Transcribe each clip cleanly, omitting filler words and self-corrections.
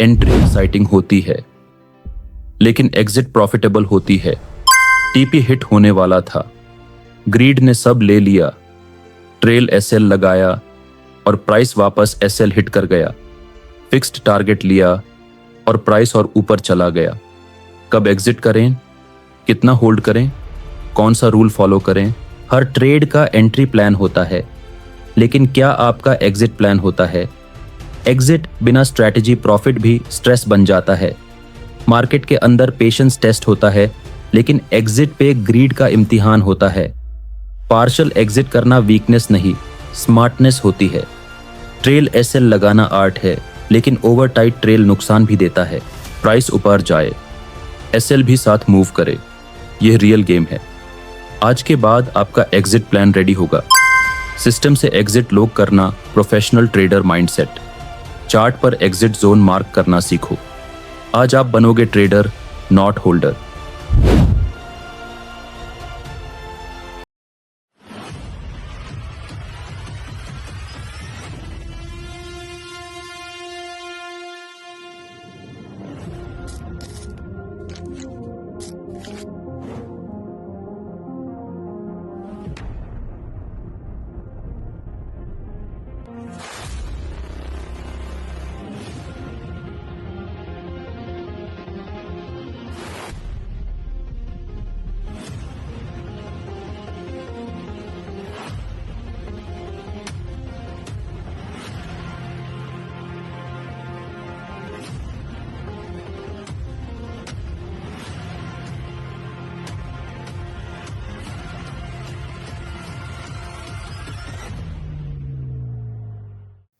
Entry exciting होती है लेकिन एग्जिट प्रॉफिटेबल होती है। टीपी हिट होने वाला था, ग्रीड ने सब ले लिया, ट्रेल एसएल लगाया और प्राइस वापस एसएल हिट कर गया। फिक्स्ड टारगेट लिया और प्राइस और ऊपर चला गया। कब एग्जिट करें, कितना होल्ड करें, कौन सा रूल फॉलो करें? हर ट्रेड का एंट्री प्लान होता है, लेकिन क्या आपका एग्जिट प्लान होता है? एग्जिट बिना स्ट्रैटेजी प्रॉफिट भी स्ट्रेस बन जाता है। मार्केट के अंदर पेशेंस टेस्ट होता है, लेकिन एग्जिट पे ग्रीड का इम्तिहान होता है। पार्शियल एग्जिट करना वीकनेस नहीं, स्मार्टनेस होती है। ट्रेल एसएल लगाना आर्ट है, लेकिन ओवर टाइट ट्रेल नुकसान भी देता है। प्राइस ऊपर जाए, एसएल भी साथ मूव करे, यह रियल गेम है। आज के बाद आपका एग्जिट प्लान रेडी होगा। सिस्टम से एग्जिट लॉक करना प्रोफेशनल ट्रेडर माइंडसेट। चार्ट पर एग्जिट जोन मार्क करना सीखो। आज आप बनोगे trader, not holder.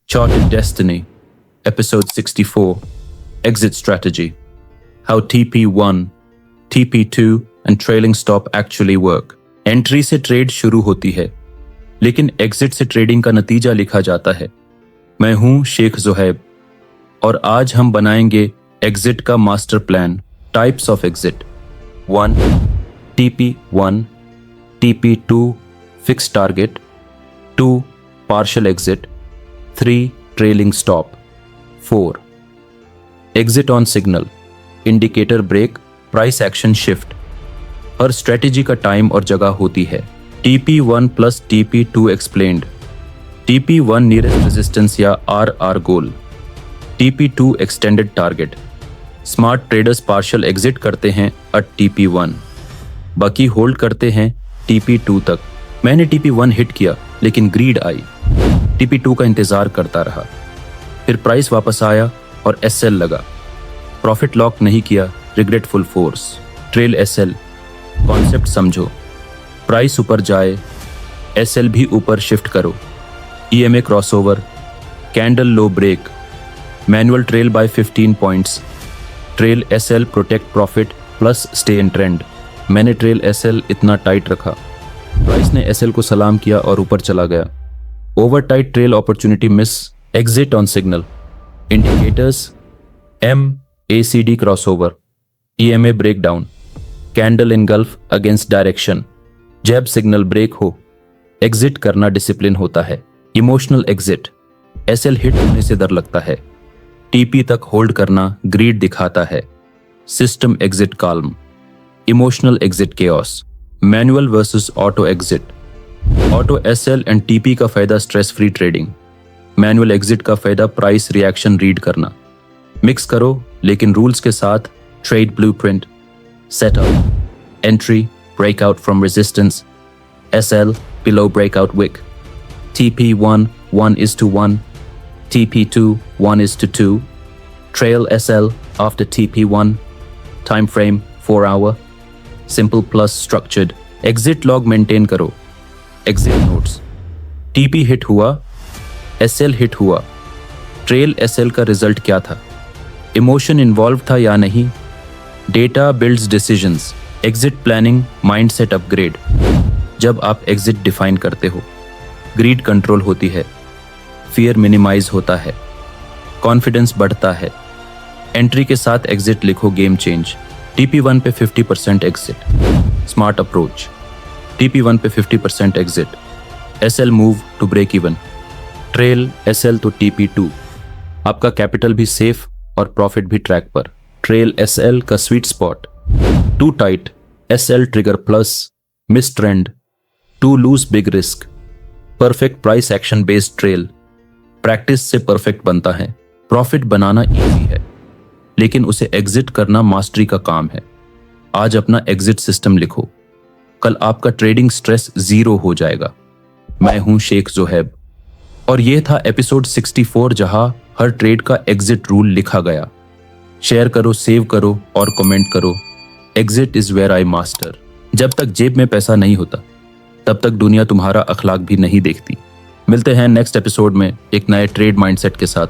Charted Destiny, Episode 64, Exit Strategy. How TP1, TP2 and Trailing Stop actually work. Entry से ट्रेड शुरू होती है, लेकिन एग्जिट से ट्रेडिंग का नतीजा लिखा जाता है। मैं हूं शेख ज़ुहैब और आज हम बनाएंगे एग्जिट का master plan. Types of exit: 1. TP1, TP2 fix target, 2. Partial exit, 3. Trailing stop, 4. Exit on signal, indicator break, price action shift. हर स्ट्रेटेजी का टाइम और जगह होती है। TP1 plus TP2 explained. TP1 nearest resistance या RR goal, TP2 extended target. Smart traders partial exit करते हैं eight TP1, बाकी होल्ड करते हैं TP2 तक। मैंने TP1 हिट किया, लेकिन ग्रीड आई, TP2 का इंतजार करता रहा। फिर प्राइस वापस आया और एसएल लगा। प्रॉफिट लॉक नहीं किया, regretful force. Trail SL concept समझो। प्राइस ऊपर जाए, एसएल भी ऊपर शिफ्ट करो। EMA crossover, candle low break, manual trail by 15 points. Trail SL protect profit plus stay in trend. मैंने ट्रेल एसएल इतना टाइट रखा, प्राइस ने एसएल को सलाम किया और ऊपर चला गया। Over tight trail opportunity miss. Exit on signal, indicators MACD crossover, EMA breakdown, candle engulf against direction. जब सिग्नल ब्रेक हो, एग्जिट करना डिसिप्लिन होता है। इमोशनल एग्जिट, एसएल हिट होने से डर लगता है, TP तक होल्ड करना ग्रीड दिखाता है। System exit calm, emotional exit chaos. Manual versus auto exit. Auto SL and TP का फायदा stress free trading, manual exit का फायदा प्राइस रिएक्शन रीड करना। मिक्स करो लेकिन रूल्स के साथ। Trade blueprint, setup, entry, breakout from resistance, SL below breakout wick, TP1 1:1, TP2 1:2, trail SL after TP1, time frame 4 hour, simple plus structured। Exit log maintain करो। Exit notes, TP hit हुआ, SL hit हुआ, trail SL का result क्या था, emotion involve था या नहीं। Data builds decisions. Exit planning mindset upgrade. जब आप एग्जिट डिफाइन करते हो, ग्रीड कंट्रोल होती है, फियर मिनिमाइज होता है, कॉन्फिडेंस बढ़ता है। एंट्री के साथ एग्जिट लिखो, गेम चेंज। TP1 पे 50% एग्जिट, स्मार्ट अप्रोच। TP1 पे 50% exit, SL move to break even. Trail SL तो TP2। आपका कैपिटल भी सेफ और प्रॉफिट भी ट्रैक पर। ट्रेल SL का sweet spot, too tight SL trigger plus, miss trend, too loose big risk, perfect price action based trail. Practice से perfect बनता है। प्रॉफिट बनाना इजी है, लेकिन उसे एग्जिट करना मास्टरी का काम है। आज अपना एग्जिट सिस्टम लिखो, कल आपका ट्रेडिंग स्ट्रेस 0 हो जाएगा। मैं हूं शेख जोहेब और यह था एपिसोड 64, जहां हर ट्रेड का एग्जिट रूल लिखा गया। शेयर करो, सेव करो और कमेंट करो। Exit is where I master. जब तक जेब में पैसा नहीं होता, तब तक दुनिया तुम्हारा अखलाक भी नहीं देखती। मिलते हैं नेक्स्ट एपिसोड में एक नए ट्रेड माइंडसेट के साथ।